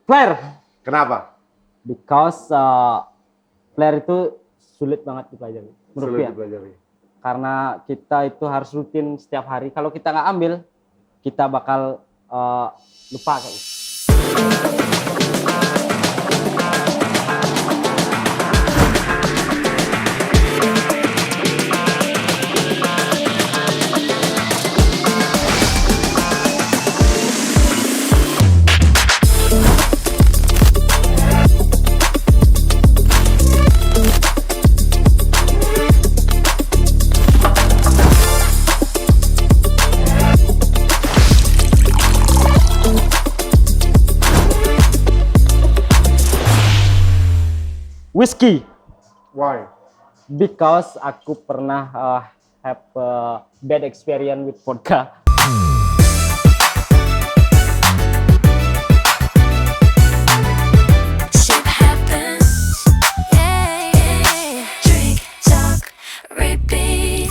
Flare. Kenapa? Because flare itu sulit banget dipelajari. Menurut Sulit gue. dipelajari. Karena kita itu harus rutin setiap hari. Kalau kita nggak ambil, kita bakal lupa kayak gitu. Whiskey. Why? Because aku pernah have a bad experience with vodka. Shit happens, yeah. Drink, talk, repeat.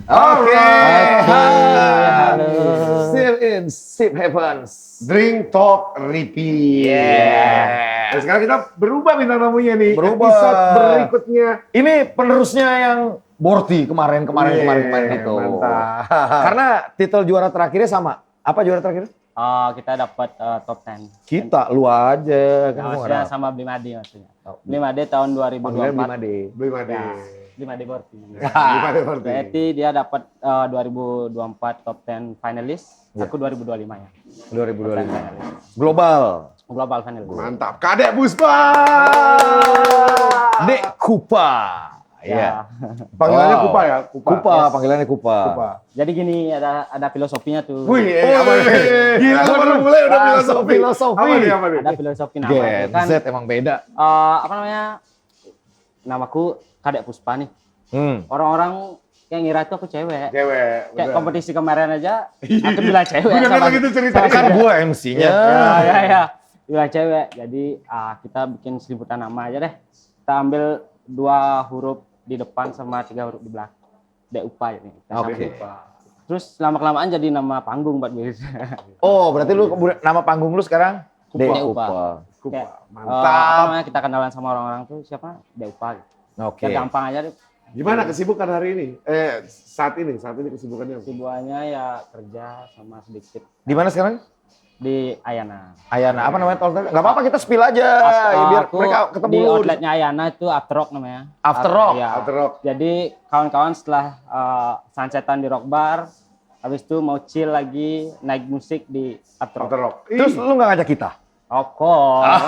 Oke. Halo. Still in Sip Happens. Drink, talk, repeat. Yeah. Nah, sekarang kita berubah bintang tamunya nih. Berubah. Episode berikutnya. Ini penerusnya yang Borty kemarin itu. Mantap. Karena titel juara terakhirnya sama. Apa juara terakhir? Kita dapat top 10. Kita, lu aja. Kan gua Maksudnya nggak sama Blimade maksudnya. tahu. Blimade tahun Panggilan 2024. Blimade. Beli made. Ya, Blimade Borty. Blimade berarti. Berarti dia dapat 2024 top 10 finalis. Ya. Aku 2025 ya. 2025. Finalis. Global. Global finalis. Mantap. Kadek Puspa. Dek Kupa. Ya. Panggilannya Wow. Kupa ya? Kupa, panggilannya Kupa. Kupa. Jadi gini ada filosofinya tuh. Wih, apa nih? Gila, baru mulai udah Langsung filosofi. filosofi. Apa nih, apa nih? Ada filosofi nama Gen itu kan. Z emang beda. Apa namanya? Namaku Kadek Puspa nih. Orang-orang yang ngira itu aku cewek. Cewek. Kayak bener. kompetisi kemarin aja, aku bilang cewek. Gue denger gitu ceritanya. Kan gua MC-nya. Ya. Bilang cewek. Jadi kita bikin seliputan nama aja deh. Kita ambil 2 huruf di depan sama 3 huruf di belakang. Upa ini. Kita Oke. sambung Upa. Terus lama-kelamaan jadi nama panggung buat gue. Oh, berarti lu nama panggung lu sekarang? Kupa. Dek Kupa. Kupa. Kayak, apa Mantap. namanya, kita kenalan sama orang-orang tuh siapa? Upa. Gitu. Oke. Biar gampang aja deh. Gimana kesibukan hari ini? Saat ini kesibukannya apa? Kesibukannya ya kerja sama sedikit Di mana sekarang? di Ayana. Ayana, apa namanya tol? Gak apa-apa, kita spill aja biar Aku mereka ketemu. di outletnya Ayana itu After Rock namanya. After Rock? Iya. After Rock. Jadi kawan-kawan setelah sunsetan di Rock Bar, habis itu mau chill lagi, naik musik di After Rock. After Rock. Terus lu gak ngajak kita? Of course.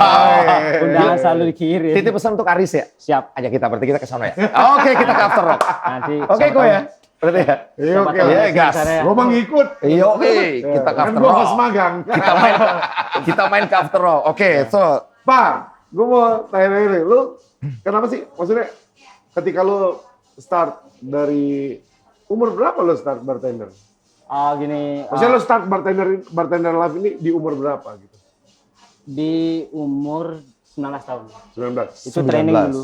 Undangan selalu dikirim. Titip pesan untuk Aris ya? Siap. Ajak kita, berarti kita ke sana ya? Oke, kita ke After Rock. Nanti Oke, siapa kok tahu- ya? Berarti ya? Iya, siapa oke. tahu Iya, di gas. sana ya. Gue mau ngikut. Iya, oke. Kita ke Kan After gue Rock. pas magang. Kita main ke After Rock. Oke, so Pak, gue mau tanya-tanya nih. Lu kenapa sih? Maksudnya ketika lu start dari umur berapa lu start bartender? Gini, Maksudnya lu start bartender live ini di umur berapa gitu? di umur 19 tahun. 19. Itu 19. training dulu.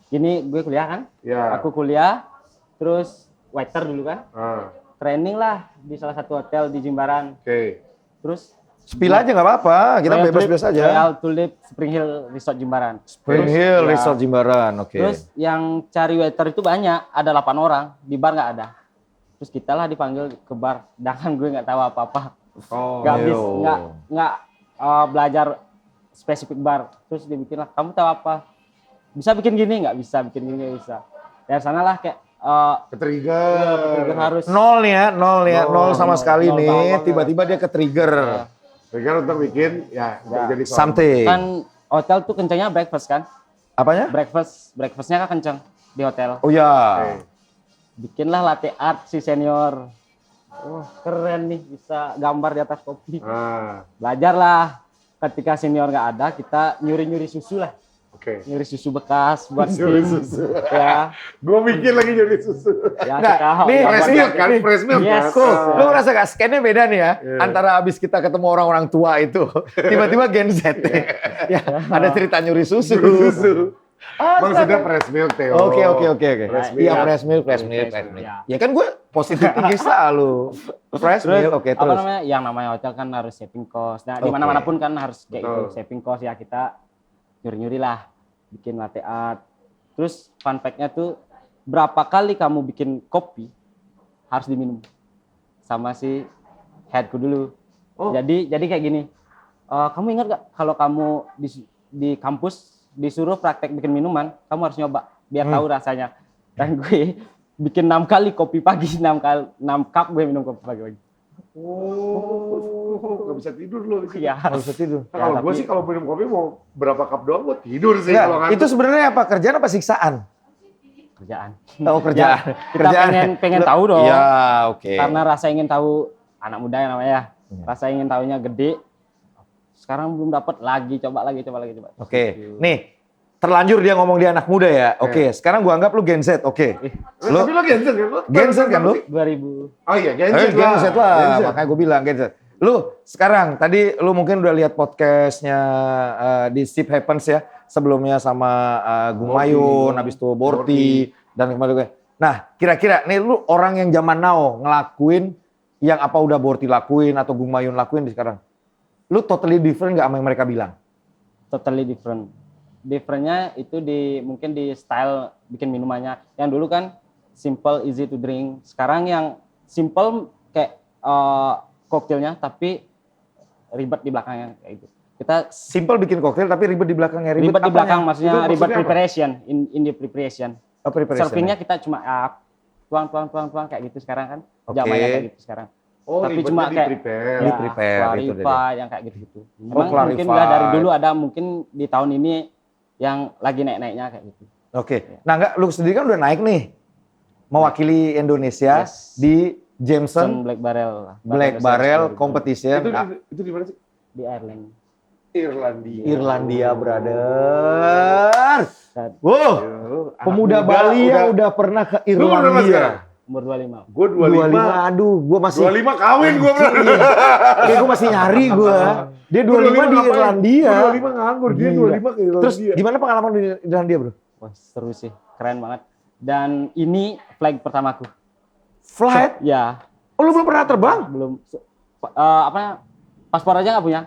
Gini, gue kuliah kan? Ya. Aku kuliah, terus waiter dulu kan? Ah, Training lah di salah satu hotel di Jimbaran. oke. Terus spill aja gak apa-apa. Kita bebas-bebas aja. Royal Tulip Spring Hill Resort Jimbaran. Spring Hill Ya. Resort Jimbaran, oke. Terus yang cari waiter itu banyak, ada 8 orang, di bar nggak ada. Terus kita lah dipanggil ke bar, sedangkan gue nggak tahu apa-apa. Oh, Nggak bis, yo. nggak belajar spesifik bar. Terus dia bikin lah, kamu tahu apa? Bisa bikin gini nggak bisa, bikin gini nggak bisa. Dari sanalah kayak ke-trigger. harus Nol nih ya, nol sama nol, sekali nol nih. banget. Tiba-tiba dia ke trigger. Trigger untuk bikin, ya, jadi Something. kan hotel tuh kencangnya breakfast kan? Apanya? Breakfastnya kan kencang di hotel. Oh ya. Oke. Bikinlah latte art si senior. Wah keren nih bisa gambar di atas kopi. Ah, Belajarlah. Ketika senior nggak ada, kita nyuri-nyuri susu lah. oke. Nyuri susu bekas buat Nyuri steam. susu. Ya, Gue mikir lagi jadi susu. ya Nggak, kita nih, ya, Fresh buat- milk kan? Fresh milk Yes. kan? Cool. Ah. Lu ngerasa gak scan-nya beda nih ya? Iya. Antara abis kita ketemu orang-orang tua itu. Tiba-tiba Gen Z nih. Ya, ada cerita nyuri susu. Nyuri susu. Maksudnya fresh milk, Theo. Oke. Fresh milk. Iya, fresh milk. Ya. Ya kan gue positif tinggi selalu. Fresh Terus, milk, oke apa terus. namanya, yang namanya hotel kan harus saving cost. Nah, Oke. di mana-mana pun kan harus kayak gitu, Betul. saving cost ya, kita nyuri-nyuri lah, bikin latte art. Terus fun fact-nya tuh, berapa kali kamu bikin kopi harus diminum sama si headku dulu. Oh. Jadi kayak gini, kamu ingat gak kalau kamu di kampus disuruh praktek bikin minuman, kamu harus nyoba biar tahu rasanya. Dan gue bikin 6 kali kopi pagi, 6 cup gue minum kopi pagi-pagi. Oh, nggak bisa tidur loh di situ. Iya. Harus tidur. Nah, kalau Ya, gue tapi- sih kalau minum kopi mau berapa cup doang gue tidur sih Enggak, kalau ngantuk. itu sebenarnya apa? Kerjaan apa siksaan? Kerjaan. Oh, kerjaan. Ya, kita pengen tahu dong. Iya, oke. Karena rasa ingin tahu, anak muda yang namanya, Iya. rasa ingin tahunya gede. Sekarang belum dapat lagi, coba lagi. Oke, nih terlanjur dia ngomong dia anak muda ya. Oke, sekarang gua anggap lu Gen Z. Oke, lu Tapi lo Gen Z kan? Lo Gen Z kan lu? 2000. Oh iya, Gen Z lah. Gen Z lah. Gen Z. Makanya gue bilang Gen Z. Lu sekarang tadi lu mungkin udah lihat podcastnya di Steve Happens ya. Sebelumnya sama Gung Borty. Mayun, habis itu Borty dan kembali. Nah, kira-kira nih lu orang yang zaman now ngelakuin yang apa udah Borty lakuin atau Gung Mayun lakuin di sekarang. Lu totally different gak sama yang mereka bilang? Totally different. Differentnya itu mungkin di style bikin minumannya. Yang dulu kan simple, easy to drink. Sekarang yang simple kayak koktailnya, tapi ribet di belakangnya kayak gitu. Kita Simple bikin koktail tapi ribet di belakangnya. ribet di apanya? belakang, maksudnya Itu ribet maksudnya apa? preparation, in the preparation. Oh, preparation. Servingnya kita cuma tuang kayak gitu sekarang kan. Oke. Zamannya kayak gitu sekarang. Oh, Tapi ribetnya cuma di kayak prepare. Di prepare, itu clarify yang kayak gitu-gitu. Emang clarify. mungkin udah dari dulu ada, mungkin di tahun ini yang lagi naik-naiknya kayak gitu. Oke. Nah, enggak lu sendiri kan udah naik nih. Mewakili Indonesia Yes. di Jameson Black Barrel. Black Barrel Competition Itu di mana sih? Di Ireland. Irlandia. Irlandia, brother. Dan Wow, Ya, lu anak pemuda muda Bali yang udah pernah ke Lu berapa Irlandia. sekarang? umur 25. Gue 25. Aduh, gua masih 25 kawin gue berarti. Kayak gua masih nyari gua. Dia 25 di Irlandia. 25 nganggur, dia Gila. 25 ke Irlandia. Terus gimana pengalaman di Irlandia, Bro? Wah, seru sih. Keren banget. Dan ini flag pertamaku. Flight? Ya, Oh, lu belum pernah terbang? belum paspor aja nggak punya.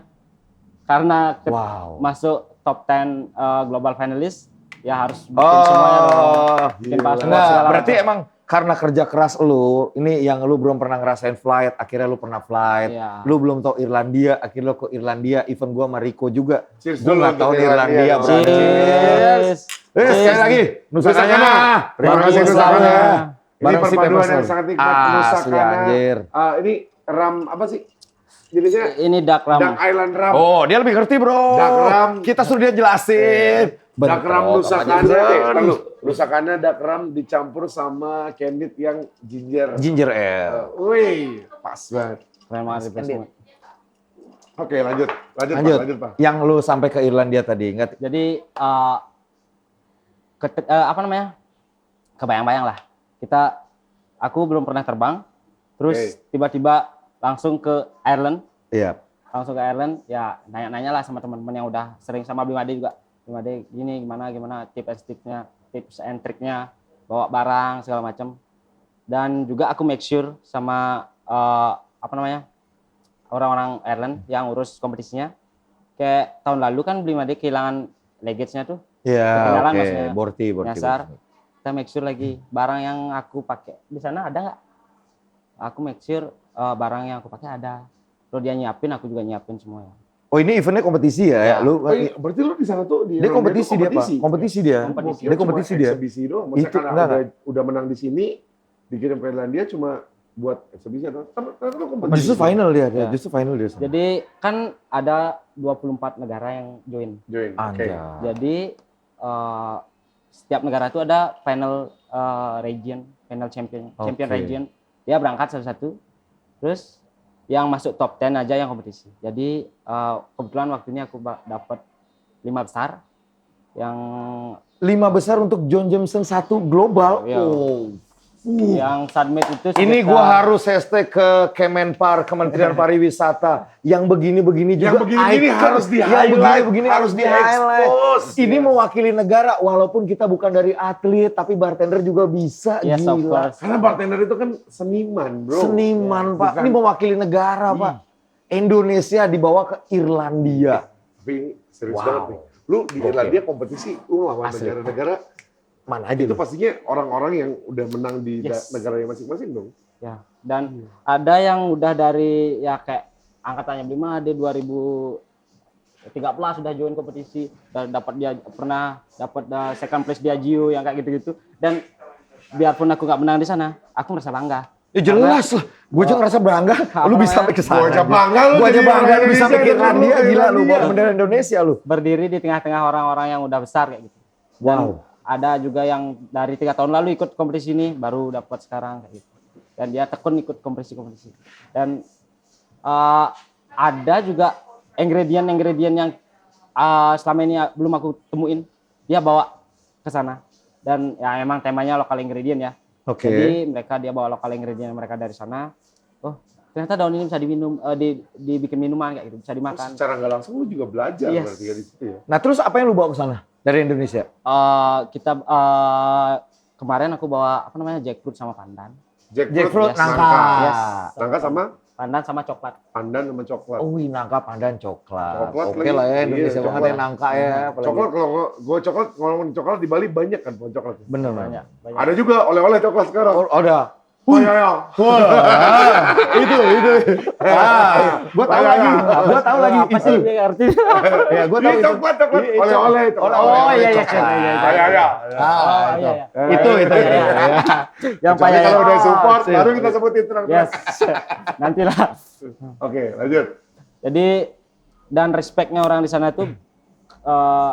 Karena Wow. masuk top 10 global finalist, ya harus bikin semuanya dong. Bikin paspor Nah, segala berarti macam. emang karena kerja keras lu, ini yang lu belum pernah ngerasain flight, akhirnya lu pernah flight. Iya. Lu belum tahu Irlandia, akhirnya lu ke Irlandia. Even gua sama Rico juga. Cheers Gua dulu nggak untuk tahu Irlandia Irlandia, dong. bro. Cheers. Sekali lagi, Nusa Nusa Kana. Kana. Terima kasih Nusa Kana. Ini Bareng si perpaduan Pepper yang Sun. sangat nikmat Nusa Asli, Kana. anjir. Ini ram apa sih? Jenisnya Ini dark rum. Dark Island Ram. Oh, dia lebih ngerti, bro. Dark rum. Kita suruh dia jelasin. Dark Ram Bentrok Nusa sama Kana. dia. Lalu Nusa Kana Dark Ram dicampur sama candid yang ginger. Ginger ale. Wih, pas banget. Keren banget sih, best banget. Oke, lanjut. Lanjut, Lanjut. Pak. Lanjut, Pak. Yang lu sampai ke Irlandia tadi, ingat? Jadi apa namanya? Kebayang-bayang lah. Aku belum pernah terbang. Terus tiba-tiba langsung ke Ireland. Iya. Langsung ke Ireland, ya nanya-nanya lah sama teman-teman yang udah sering sama Bim Ade juga. Bim Ade gini gimana tips and triknya, bawa barang segala macam. Dan juga aku make sure sama orang-orang Ireland yang urus kompetisinya. Kayak tahun lalu kan Bim Ade kehilangan luggage-nya tuh. Iya, Ketinggalan oke. maksudnya. Borty. Nyasar. Kita make sure lagi barang yang aku pakai di sana ada nggak? Aku make sure barang yang aku pakai ada. Kalau dia nyiapin, aku juga nyiapin semuanya. Oh, ini eventnya kompetisi ya? Ya. Lu, Oh, iya, berarti lu di sana tuh di dia Irlandia kompetisi tuh dia, Pak. Kompetisi dia. Kompetisi. Dia kompetisi dia. Eksebisi doang. Maksudnya Itu, karena enggak. udah menang di sini, dikirim ke Irlandia cuma buat eksebisi atau ternyata lu kompetisi. Justru final dia, Ya. justru final dia. Jadi kan ada 24 negara yang join. Join. Oke. Anjay. Jadi setiap negara itu ada final region, final champion Oke. region. Dia berangkat satu-satu. Terus yang masuk top 10 aja yang kompetisi. Jadi kebetulan waktu ini aku dapat 5 besar yang 5 besar untuk John Jameson 1 global. Iya. Oh. Yang submit itu Ini sekitar- gua harus hashtag ke Kemenpar, Kementerian Pariwisata. Yang begini-begini juga Yang begini-begini icon. harus di-highlight, Yang begini-begini harus harus di-highlight. di-expose. Ini mewakili negara, walaupun kita bukan dari atlet, tapi bartender juga bisa. Yes, of Gila. course. Karena bartender itu kan seniman, bro. Seniman, Pak. bukan. Ini mewakili negara, Pak. Indonesia dibawa ke Irlandia. Tapi ini serius Wow. banget nih. Lu di Gokil. Irlandia kompetisi, lu lawan Asli. negara-negara, Mana aja itu lu? pastinya orang-orang yang udah menang di Yes. negaranya masing-masing dong. Ya, dan ada yang udah dari ya kayak angkatannya 5 di 2013 sudah join kompetisi dan dapat dia pernah dapat second place di Agio yang kayak gitu-gitu. Dan biarpun aku nggak menang di sana, aku merasa bangga. Ya jelas lah. Gue juga ngerasa bangga. Lu bisa sampai ke sana. Gua aja bangga lu Gue aja jadi bangga orang lu bisa sampai ke Indonesia, Irlandia. lu ke Gila lu. Irlandia. Bawa bendera Indonesia lu. Berdiri di tengah-tengah orang-orang yang udah besar kayak gitu. Dan Wow. ada juga yang dari 3 tahun lalu ikut kompetisi ini baru dapat sekarang kayak gitu. Dan dia tekun ikut kompetisi-kompetisi. Dan ada juga ingredient yang selama ini belum aku temuin, dia bawa ke sana. Dan ya emang temanya lokal ingredient ya. Oke. Jadi dia bawa lokal ingredient mereka dari sana. Oh, ternyata daun ini bisa diminum, dibikin minuman kayak gitu, bisa dimakan. Secara nggak langsung lu juga belajar Yes. berarti ya di situ ya. Nah terus apa yang lu bawa ke sana dari Indonesia? Kemarin aku bawa apa namanya jackfruit sama pandan. Jackfruit, yes. nangka. Yes. Nangka sama Pandan sama coklat. pandan sama coklat. Oh, nangka, pandan, coklat. Coklat Oke lagi. lah ya, Indonesia Iya, banget coklat. ya nangka ya. Apalagi. Coklat kalau gue coklat ngomongin coklat di Bali banyak kan pohon coklat. Bener Banyak, banyak. banyak. Ada juga oleh-oleh coklat sekarang. Oh, ada. Oh iya iya. Itu. Gue tahu Ayo, lagi. ayo. Gue tahu lagi Apa itu. sih dia artinya? Ya, gue tahu Ini itu. coklat Iya, oleh-oleh. Oh, iya, iya, coklat. iya, Iya iya. Ah, iya, iya. Itu. Iya, iya. Yang Kecuali payah. kalau udah support sip. baru kita sebutin terang. Yes. Nantilah. Oke, lanjut. Jadi dan respectnya orang di sana itu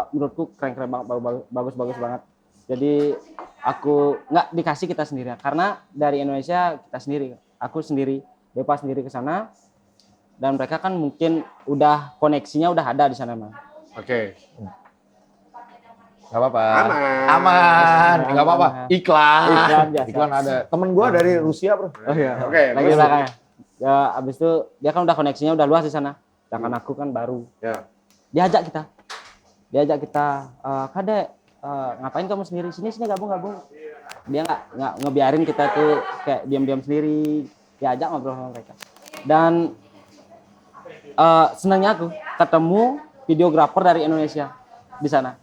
menurutku keren-keren banget, bagus-bagus banget. Jadi aku nggak dikasih kita sendiri karena dari Indonesia kita sendiri, aku sendiri, Depa sendiri ke sana dan mereka kan mungkin udah koneksinya udah ada di sana mah. Oke. Gak apa-apa. Aman. Aman. Gak apa-apa. Iklan Iklan. biasa. Iklan ada. Temen gue dari Rusia bro. Oh iya. Oke, Lagi terus? belakangnya. Ya abis itu dia kan udah koneksinya udah luas di sana. Sedangkan aku kan baru. Ya. Diajak kita, Kadek, ngapain kamu sendiri sini gabung. Dia nggak ngebiarin kita tuh kayak diam-diam sendiri, diajak ngobrol sama mereka. Dan senangnya aku ketemu videografer dari Indonesia di sana.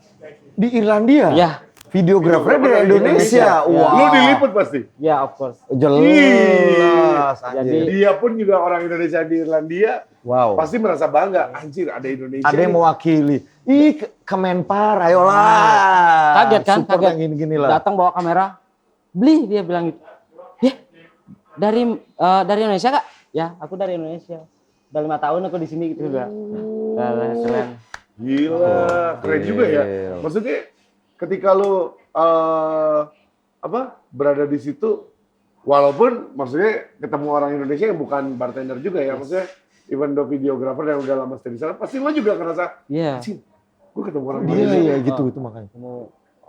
Di Irlandia? Ya, Videografer dari Indonesia. Indonesia. Wah. Lu diliput pasti. ya of course. Jelas. Jadi- anjir. Dia pun juga orang Indonesia di Irlandia. Wow. Pasti merasa bangga. Anjir, ada Indonesia. Ada yang nih. mewakili. Ih, Kemenpar, ayolah. Kaget kan? Support Kaget. yang gini-gini lah. Datang bawa kamera, beli dia bilang gitu. Ya, dari Indonesia kak? Ya, aku dari Indonesia. Udah 5 tahun aku di sini gitu udah. Keren. Gila, keren juga ya. Gokil. Maksudnya ketika lu berada di situ, walaupun maksudnya ketemu orang Indonesia yang bukan bartender juga ya, maksudnya even though videographer yang udah lama stay di sana, pasti lo juga ngerasa, Iya. "Anjing, gue ketemu orang Iya, Indonesia." iya gitu itu makanya. Ketemu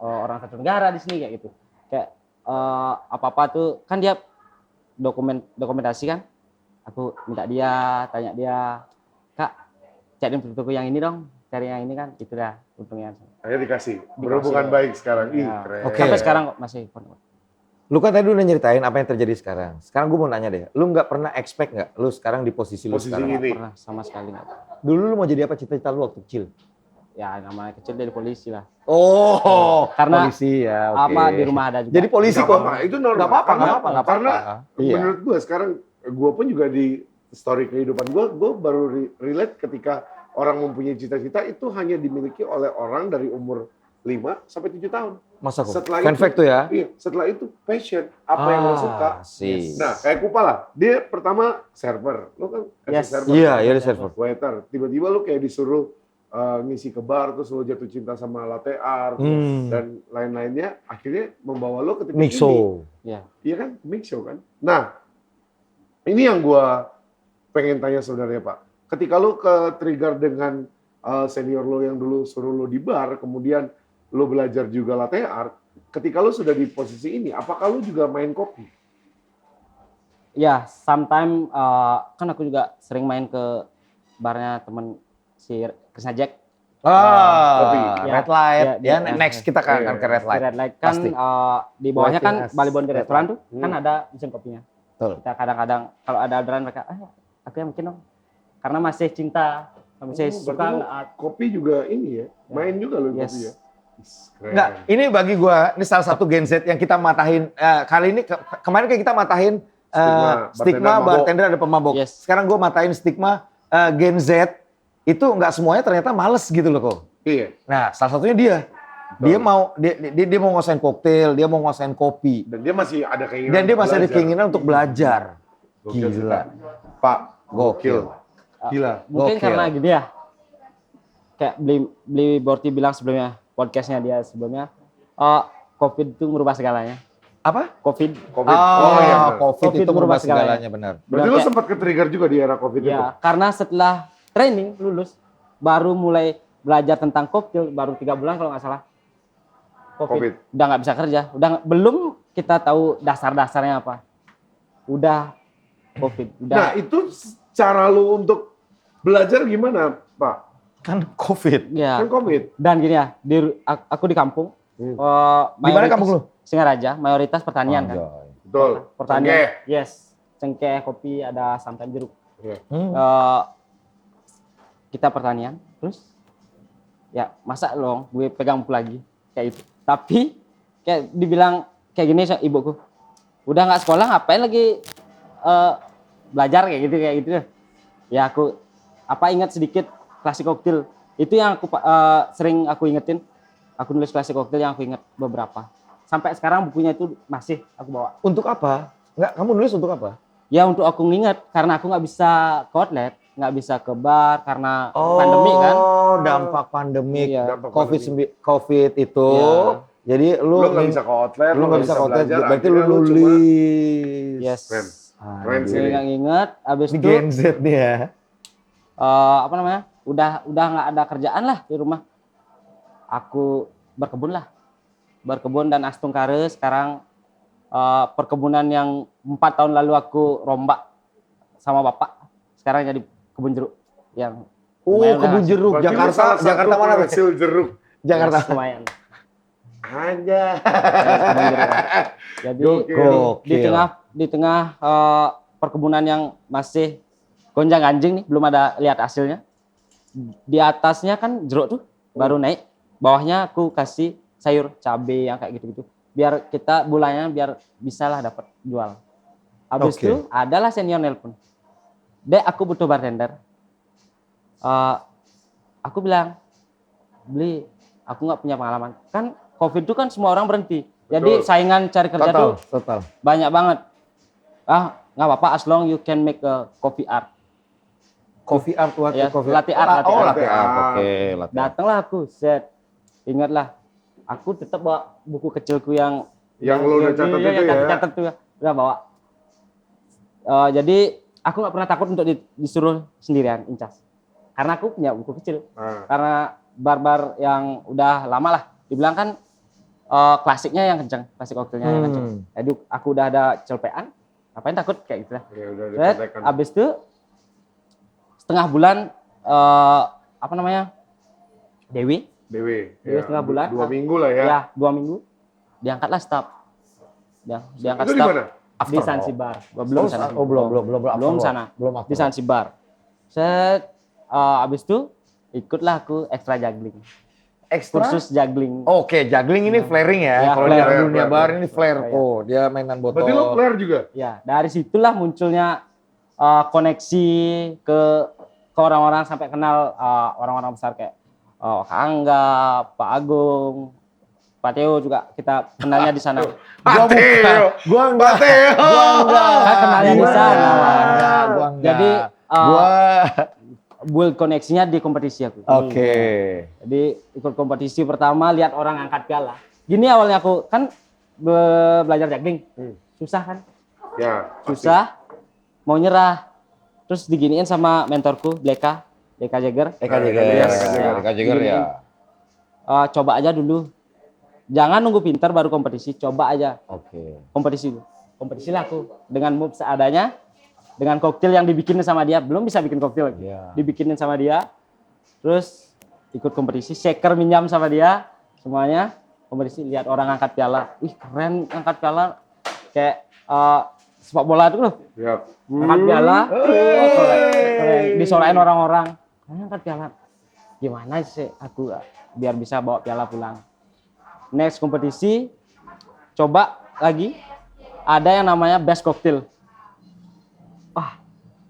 orang satu negara di sini kayak gitu. Kayak apa-apa tuh kan dia dokumentasi kan. Aku minta dia, tanya dia, "Kak, cariin fotoku yang ini dong." Cari yang ini kan, itu dah untungnya. Akhirnya dikasih. Berhubungan baik sekarang. Ih, Ya. keren. Oke. Sampai sekarang kok masih kontak. Lu kan tadi udah nyeritain apa yang terjadi sekarang. Sekarang gue mau nanya deh, lu nggak pernah expect nggak lu sekarang di posisi lu Posisi sekarang? ini. Pernah sama sekali nggak. Dulu lu mau jadi apa cita-cita lu waktu kecil? Ya namanya kecil dari polisi lah. Oh, Karena polisi ya. Oke. Apa di rumah ada juga. Jadi polisi Nggak kok. apa-apa, itu normal. Nggak apa-apa, nggak apa-apa, nggak Karena apa-apa. Iya. menurut gue sekarang, gue pun juga di story kehidupan gue baru relate ketika orang mempunyai cita-cita itu hanya dimiliki oleh orang dari umur 5 sampai 7 tahun. Masa kok? Setelah Fan itu- fact tuh ya? Iya, setelah itu passion, apa yang lo suka. Sih. Nah, kayak Kupa lah, dia pertama server, lo kan Yes. server. Iya, iya di server. Waiter, tiba-tiba lo kayak disuruh ngisi ke bar, terus lo jatuh cinta sama latte art, dan lain-lainnya, akhirnya membawa lo ke titik ini. Mixo. Ya. Iya kan, mix show kan. Nah, ini yang gua pengen tanya sebenarnya Pak. Ketika lo ke trigger dengan senior lo yang dulu suruh lo di bar, kemudian lo belajar juga latte art, ketika lu sudah di posisi ini, apakah lu juga main kopi? Ya, sometime kan aku juga sering main ke barnya temen si Krisna Jack. kopi. Red light. Ya, Ya, next kita akan ke red Di light. Red Light kan Pasti. di bawahnya kan Yes. Bali Bondi restoran tuh kan Hmm. ada mesin kopinya. Betul. Kita kadang-kadang kalau ada orderan mereka, aku yang bikin dong. Karena masih cinta, masih Oh, suka berarti lu ngeliat. kopi juga ini ya, main juga lu Yes. kopi ya. Keren. Enggak, ini bagi gua ini salah satu Gen Z yang kita matahin kali ini kemarin kayak kita matahin stigma bartender ada pemabok. Yes. Sekarang gua matahin stigma Gen Z itu nggak semuanya ternyata males gitu loh kok. Iya. Nah, salah satunya dia. Dia mau dia mau nguasain koktail, dia mau nguasain kopi. Dan dia masih ada keinginan. Dan dia masih ada belajar. keinginan untuk belajar. Gokil, Gila. Pak, Gokil. Gila. Mungkin Gokil. karena gini ya, kayak beli Borti bilang sebelumnya, podcastnya dia sebelumnya, COVID itu merubah segalanya. Apa? COVID. Covid. Oh, iya. iya, benar. COVID itu merubah segalanya. segalanya benar. Berarti lu sempat ke-trigger juga di era Covid itu? Ya, karena setelah training lulus, baru mulai belajar tentang koktail, baru 3 bulan kalau nggak salah. Covid. Udah nggak bisa kerja, belum kita tahu dasar-dasarnya apa. Udah COVID, udah. Nah, itu cara lu untuk belajar gimana, Pak? Kan COVID. Ya. Kan Covid. Dan gini ya, aku di kampung. Hmm. Di mana kampung lu? Singaraja, mayoritas pertanian kan. Anjay. Betul. Pertanian. Oke. Yes. Cengkeh, kopi, ada santan jeruk. Hmm. Kita pertanian, terus ya masa dong gue pegang buku lagi kayak itu. Tapi kayak dibilang kayak gini ibuku, udah nggak sekolah ngapain lagi belajar kayak gitu. Ya aku ingat sedikit klasik koktail. Itu yang aku sering aku ingetin. Aku nulis klasik koktail yang aku inget beberapa. Sampai sekarang bukunya itu masih aku bawa. Untuk apa? Enggak, kamu nulis untuk apa? Ya untuk aku nginget karena aku nggak bisa ke outlet, nggak bisa ke bar karena pandemi kan. Oh, dampak pandemik. Iya. COVID itu. Iya. Jadi Lu nggak bisa ke outlet, lu nggak bisa ke outlet, belajar, berarti lu akhirnya cuma nulis. Yes. Keren. Ah, Keren sih. Saya nggak inget. Abis Ini itu Gen Z nih ya. apa namanya? Udah nggak ada kerjaan lah di rumah. Aku berkebun dan astung kare. Sekarang perkebunan yang 4 tahun lalu aku rombak sama bapak, sekarang jadi kebun jeruk yang lumayan Kebun lah. jeruk Berarti lu Jakarta. salah satu Jakarta mana? penghasil jeruk. Jakarta. Yes, lumayan. Aja. Kebun jeruk. Jadi Gokil. di tengah perkebunan yang masih gonjang-ganjing nih, belum ada lihat hasilnya. Di atasnya kan jeruk tuh baru naik, bawahnya aku kasih sayur cabai yang kayak gitu-gitu. Biar kita bulannya biar bisalah dapat jual. Habis Oke. itu adalah senior nelpon. Dek, aku butuh bartender. Aku bilang, beli, aku nggak punya pengalaman. Kan COVID itu kan semua orang berhenti. Jadi Betul. saingan cari kerja tuh Total. banyak banget. Nggak apa-apa as long you can make a coffee art. Coffee art, what? Ya, Coffee latte art, Oh, latte latte art. art. Oke, latte art. Datanglah aku, set. Ingatlah, aku tetap bawa buku kecilku yang Lu udah catat itu ya. Catat tuh, udah bawa. Jadi aku nggak pernah takut untuk disuruh sendirian incas. Karena aku punya buku kecil. Nah, Karena bar-bar yang udah lama lah, dibilang kan klasiknya yang kenceng, klasik koktailnya yang kenceng. Jadi aku udah ada celpean, ngapain takut kayak gitu lah. ya udah Set, dicontekan. abis itu setengah bulan apa namanya Dewi Dewi. Dewi setengah bulan. 2 minggu lah ya. ya 2 minggu diangkatlah staff. Diangkat Itu di staff mana? di Zanzibar. Belum sana. Belum sana. Belum Di Zanzibar. Set abis itu ikutlah aku extra juggling. Ekstra. Kursus juggling. Oke, juggling ini flaring ya. Ya, Kalau flare. di dunia Flare, bar flare. ini flare. Flare. Oh, dia mainan botol. Berarti lu flare juga? Ya, dari situlah munculnya koneksi ke orang-orang sampai kenal orang-orang besar kayak Kak Angga, Pak Agung, Pak Teo juga kita kenalnya di sana. Gua bukan. Gua enggak. Kan kenalnya di sana. Gua enggak. Jadi gua build koneksinya di kompetisi aku. oke. Jadi ikut kompetisi pertama lihat orang angkat piala. Gini awalnya aku kan belajar juggling. Susah kan? Ya. Susah. Mau nyerah. Terus diginiin sama mentorku Bleka Jagger. Eka Jagger Yes. ya. Coba aja dulu Jangan nunggu pintar baru kompetisi, coba aja Oke. kompetisi. Kompetisi lah aku dengan mood seadanya, dengan koktail yang dibikinin sama dia. Belum bisa bikin koktail, Iya. dibikinin sama dia. Terus ikut kompetisi, shaker minjam sama dia, semuanya kompetisi. Lihat orang angkat piala, wih keren angkat piala, kayak sepak bola itu loh. Ya. Angkat piala, keren. Disolain orang-orang. Angkat piala, gimana sih aku biar bisa bawa piala pulang. Next kompetisi, coba lagi, ada yang namanya best cocktail.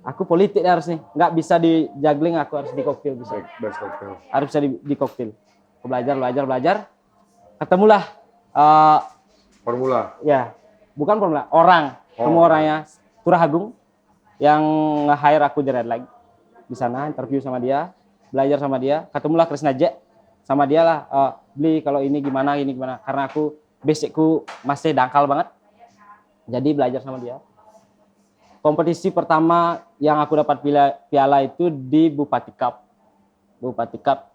Aku politik harus nih, nggak bisa di juggling, aku harus di cocktail bisa. Best cocktail. Harus bisa di cocktail. Aku belajar, ketemulah Formula. ya, bukan formula, orang, ketemu orangnya, Turah Agung yang nge-hire aku di Red Light. Di sana interview sama dia, belajar sama dia, ketemulah Krisna J sama dia lah, beli kalau ini gimana, karena aku basicku masih dangkal banget. Jadi belajar sama dia. Kompetisi pertama yang aku dapat piala itu di Bupati Cup. Bupati Cup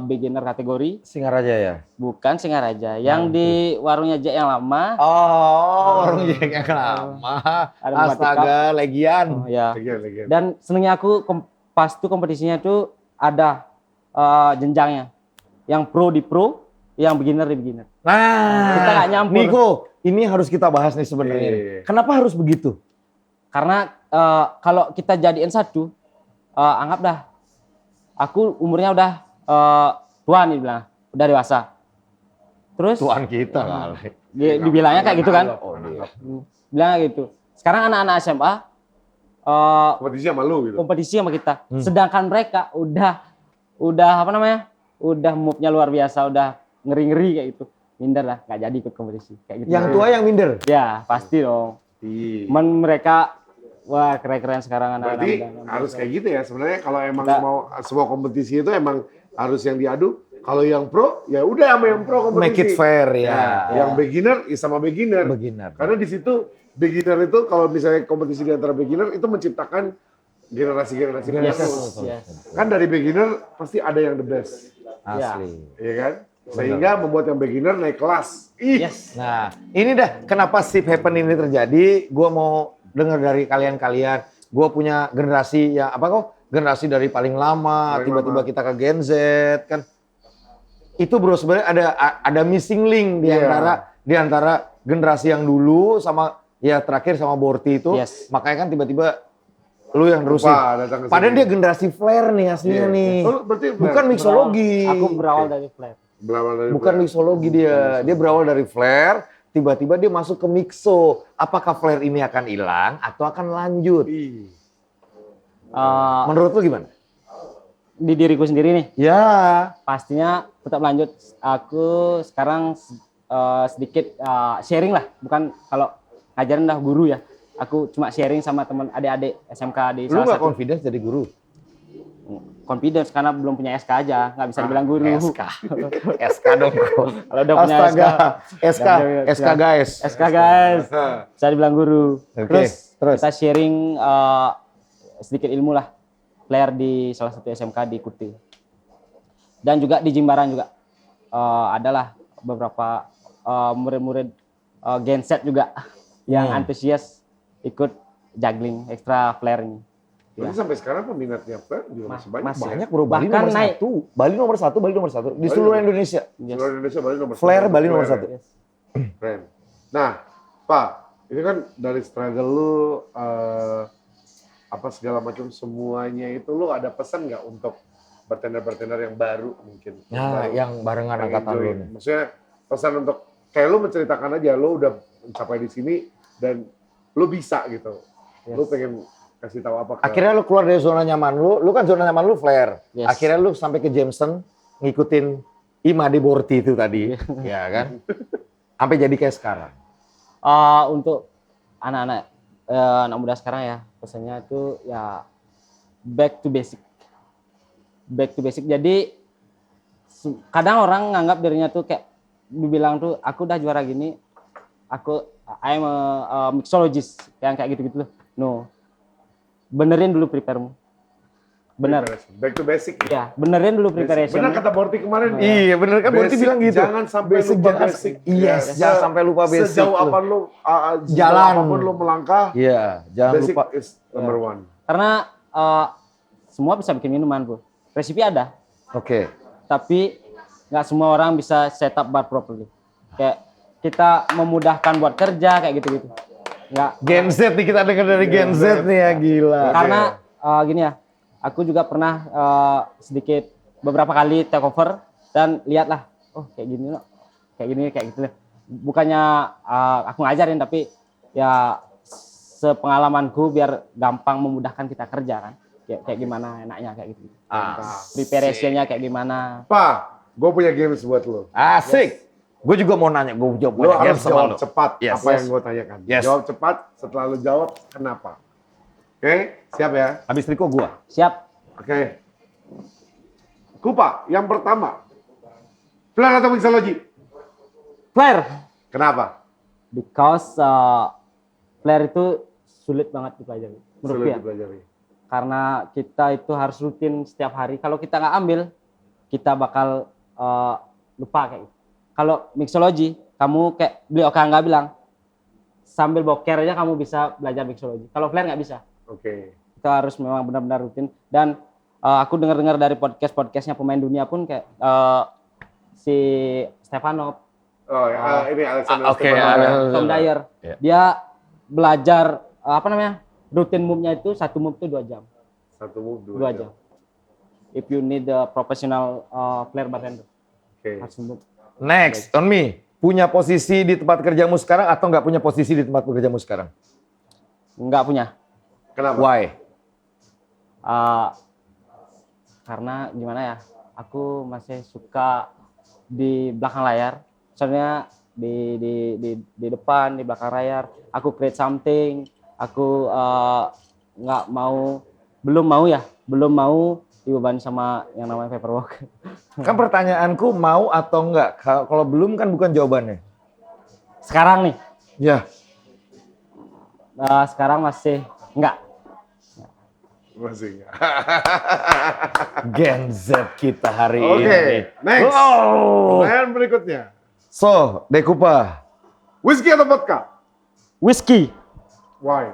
beginner kategori, Singaraja ya? bukan Singaraja, yang di warungnya Jack yang lama. Oh, warung Jack yang lama. Ada Bupati Astaga, Legian. Oh, ya. Legend. Dan senengnya aku pas tuh kompetisinya tuh ada jenjangnya. Yang pro di pro, yang beginner di beginner. Nah, Kita nggak nyampur. Niko, ini harus kita bahas nih sebenarnya. Iya. Kenapa harus begitu? Karena kalau kita jadiin satu, anggap dah, aku umurnya udah tua nih bilang, udah dewasa. Terus Tuan kita kali. dibilangnya kayak gitu kan, Oh, dia. bilangnya gitu. Sekarang anak-anak SMA Kompetisi sama lu gitu. kompetisi sama kita, sedangkan mereka udah apa namanya, udah move-nya luar biasa, udah ngeri-ngeri kayak gitu. Minder lah, nggak jadi ikut kompetisi kayak gitu. Yang tua yang minder. Ya pasti dong. Iya. Mereka wah keren-keren sekarang anak-anak Berarti muda. harus kayak gitu ya sebenarnya kalau emang Kita- mau sebuah kompetisi itu emang harus yang diadu. Kalau yang pro ya udah sama yang pro kompetisi. Make it fair ya. Ya, yang beginner ya sama beginner. Beginner. Karena di situ beginner itu kalau misalnya kompetisi di antara beginner itu menciptakan generasi-generasi Generasi. baru. Yes. Kan dari beginner pasti ada yang the best, Asli. ya kan? Sehingga membuat yang beginner naik kelas. Ih, Yes. Nah, ini dah kenapa Sip Happen ini terjadi. Gua mau dengar dari kalian-kalian. Gua punya generasi yang apa kok? Generasi dari paling lama, Paling tiba-tiba lama. kita ke Gen Z kan. Itu bro sebenarnya ada missing link di Iya. antara generasi yang dulu sama ya terakhir sama Borty itu. Yes. Makanya kan tiba-tiba lu yang nerusin. lupa datang ke Padahal sini. dia generasi flare nih aslinya Iya. nih. Oh, berarti Bukan mixologi. Aku berawal dari flat. berawal dari Bukan mixologi dia. Dia berawal dari flare, tiba-tiba dia masuk ke mixo. Apakah flare ini akan hilang atau akan lanjut? Ih. Menurut lu gimana? Di diriku sendiri nih, Ya. pastinya tetap lanjut. Aku sekarang sedikit sharing lah, bukan kalau ngajarin dah guru ya. Aku cuma sharing sama teman adik-adik SMK di Lu salah gak satu. confidence jadi guru? Confidence karena belum punya SK aja, nggak bisa dibilang guru. SK. SK dong kok. Kalau udah punya Astaga. SK. Udah, SK guys. SK guys, bisa dibilang guru. Oke, terus. Kita sharing sedikit ilmu lah, player di salah satu SMK di Kuti. Dan juga di Jimbaran juga adalah beberapa murid-murid Gen Z juga yang antusias ikut juggling extra player ini. Berarti sampai sekarang peminatnya Fer juga masih banyak. Masih. Banyak bro, Bali Bahkan nomor naik. satu. Bali nomor satu, Bali nomor satu. Di seluruh Indonesia. Yes. Seluruh Indonesia Bali nomor Flare satu. Bali nomor Flare. satu. Yes. Keren. Nah, Pak, ini kan dari struggle lu apa segala macam semuanya itu lu ada pesan nggak untuk bartender-bartender yang baru mungkin? Nah, baru, yang barengan yang angkatan enjoy. lu nih. Maksudnya pesan untuk kayak lu menceritakan aja lu udah mencapai di sini dan lu bisa gitu. Yes. Lu pengen kasih tahu apa ke Akhirnya lu keluar dari zona nyaman lu kan zona nyaman lu flare. Yes. Akhirnya lu sampai ke Jameson ngikutin Imade Borty itu tadi, ya kan? Sampai jadi kayak sekarang. Untuk anak-anak anak muda sekarang ya, pesannya itu ya back to basic. Back to basic. Jadi kadang orang nganggap dirinya tuh kayak dibilang tuh aku udah juara gini, I'm a mixologist yang kayak gitu-gitu loh. No. Benerin dulu prepare-mu. Bener. Preparation. Back to basic. Ya, benerin dulu preparation. Bener kata Borti kemarin. Iya bener kan Borti Basic, bilang gitu. Jangan sampai lupa jangan- basic. Yes, Ya, jangan sampai lupa basic. Sejauh lu. apa lu Jalan. apapun lu melangkah, Iya, jangan basic lupa. is number one. Karena semua bisa bikin minuman, bro. Resipi ada, Oke. tapi nggak semua orang bisa setup bar properly. Kayak kita memudahkan buat kerja kayak gitu-gitu. Nggak. Gen Z nih kita dengar dari Gen Z nih ya gila. Karena gini ya, aku juga pernah sedikit beberapa kali take over dan lihatlah, oh kayak gini loh, kayak gini kayak gitu deh. Bukannya aku ngajarin tapi ya sepengalamanku biar gampang memudahkan kita kerja kan. Kayak gimana enaknya kayak gitu. Preparationnya kayak gimana. Pak, gue punya games buat lu. Asik. Gue juga mau nanya, gue jawab Lu banyak harus sama jawab lu. cepat Yes. apa yang gue tanyakan. Yes. Jawab cepat, setelah lu jawab kenapa. Oke, siap ya? Habis Riko gue. Siap. Oke. Kupa, yang pertama. Flare atau mixology? Flare. Kenapa? Because flare itu sulit banget dipelajari. Menurutku Sulit ya. dipelajari. Karena kita itu harus rutin setiap hari. Kalau kita nggak ambil, kita bakal lupa kayak gitu. Kalau mixology, kamu kayak beli Oka nggak bilang, sambil boker aja kamu bisa belajar mixology. Kalau flare nggak bisa. Oke. Kita harus memang benar-benar rutin. Dan aku dengar-dengar dari podcastnya pemain dunia pun kayak si Stefanov, Oh, ini Alexander Oke, Stepanov ya. Tom Dyer, Iya. dia belajar rutin move-nya itu satu move itu 2 jam. Satu move, 2 jam. If you need a professional flare bartender, Oke. harus move. Next, on me. Punya posisi di tempat kerjamu sekarang atau nggak punya posisi di tempat kerjamu sekarang? Nggak punya. Kenapa? Why? Karena gimana ya, aku masih suka di belakang layar. Soalnya di depan, di belakang layar, aku create something. Aku belum mau dibebani sama yang namanya paperwork. Kan pertanyaanku mau atau enggak? Kalau belum kan bukan jawabannya. Sekarang nih, Ya. sekarang masih enggak. Masih. Gen Z kita hari Oke, ini. next. Wow. Pertanyaan berikutnya. So, Dekupa. Whisky atau vodka? Whiskey, Why?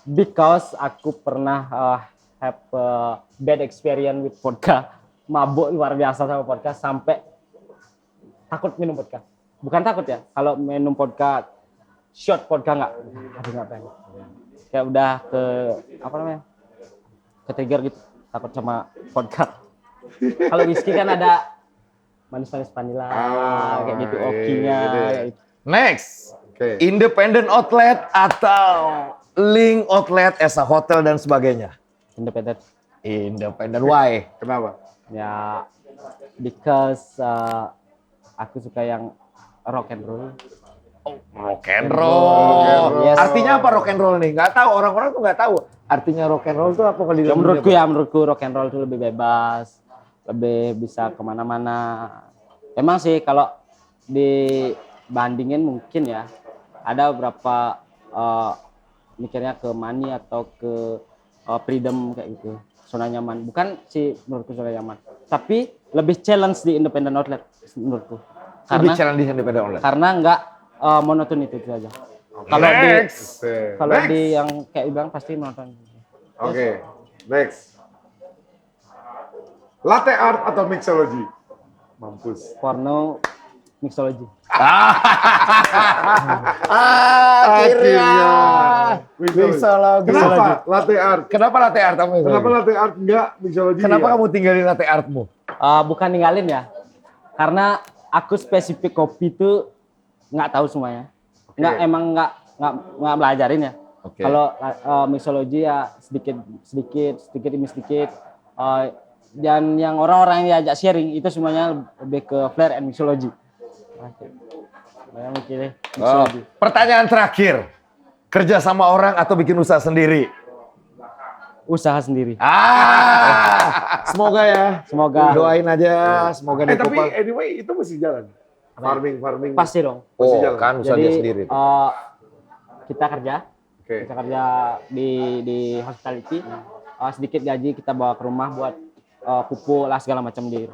because aku pernah have a bad experience with vodka. Mabuk luar biasa sama vodka sampai takut minum vodka. Bukan takut ya, kalau minum vodka, shot vodka nggak pengen. Kayak udah ke trigger gitu, takut sama vodka. Kalau whisky kan ada manis-manis vanilla, kayak gitu, okinya. Kayak gitu. Next. Oke. Independent outlet atau link outlet as a hotel dan sebagainya. Independent. Independent. Why? Kenapa? Ya, because aku suka yang rock and roll. Rock and roll. Yes. Artinya apa rock and roll nih? Nggak tahu, orang-orang tuh nggak tahu. Artinya rock and roll tuh apa kalau di Ya, dalam menurutku rock and roll itu lebih bebas, lebih bisa kemana-mana. Emang sih kalau dibandingin mungkin ya ada beberapa mikirnya ke money atau ke freedom kayak gitu, zona nyaman. Bukan sih menurutku zona nyaman, tapi lebih challenge di independent outlet menurutku. lebih Karena challenge di independent outlet. karena nggak monoton itu aja. Kalau di Next. kalau Next. di yang kayak bilang pasti monoton. Oke, next. Latte art atau mixology? Mampus. Porno mixology. Akhirnya. Mixology. Mixology. Kenapa latte art? Kenapa latte art kamu? Kenapa latte art enggak mixology? Kenapa ya? kamu tinggalin latte artmu? Bukan ninggalin ya, karena aku spesifik kopi itu nggak tahu semuanya. Nggak belajarin ya. Oke. Kalau mixology ya sedikit demi sedikit. Dan yang orang-orang yang diajak sharing itu semuanya lebih ke flare and mixology. Banyak mikirnya mixology. Pertanyaan terakhir. Kerja sama orang atau bikin usaha sendiri? Usaha sendiri. Semoga ya. Semoga. Doain aja, semoga tapi Dekupa. anyway itu masih jalan. Farming. Pasti dong. Masih Oh, jalan. kan usaha Jadi dia sendiri. kita kerja Oke. kita kerja di hospitality. sedikit gaji kita bawa ke rumah buat pupuk lah segala macam di.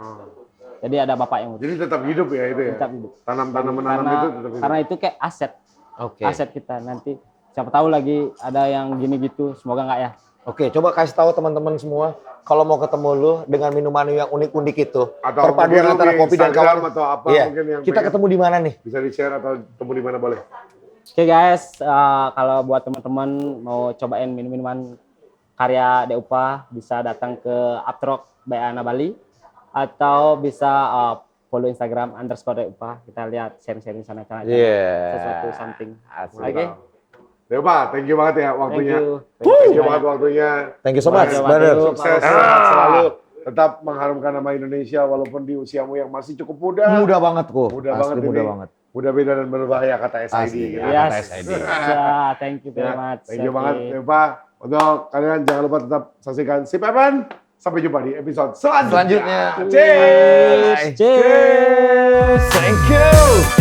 Jadi ada bapak yang Jadi tetap hidup ya itu ya. tetap hidup. Tanam-tanam menanam Karena, itu tetap hidup. karena itu kayak aset, Oke. aset kita nanti. Siapa tahu lagi ada yang gini gitu, semoga nggak ya. Oke, coba kasih tahu teman-teman semua kalau mau ketemu lu dengan minuman yang unik-unik itu, Atau perpaduan mungkin lu antara di kopi dan Instagram kawan. atau apa Iya. mungkin yang Kita pengen- ketemu di mana nih? Bisa di-share atau temu di mana boleh? Oke guys, kalau buat teman-teman mau cobain minum-minuman karya Deupa bisa datang ke Uptrock by Ana Bali atau bisa follow Instagram _Deupa. Kita lihat sharing-sharing sana sana sesuatu something. Asik. Oke. Dewa, thank you banget ya Thank waktunya. you. Thank you banget waktunya. Thank you so much, Terima kasih, brother. Pak. Sukses, sehat selalu. Tetap mengharumkan nama Indonesia walaupun di usiamu yang masih cukup muda. Mudah banget kok. Mudah Asli banget mudah ini. banget. Mudah beda dan berbahaya kata SID. Asli, gitu. ya. Yes. kata SID. Thank you very Ya, much. thank you Oke. banget, Dewa. Untuk kalian jangan lupa tetap saksikan Sip Evan. Sampai jumpa di episode selanjutnya. Selanjutnya. Cheers. Cheers. Thank you.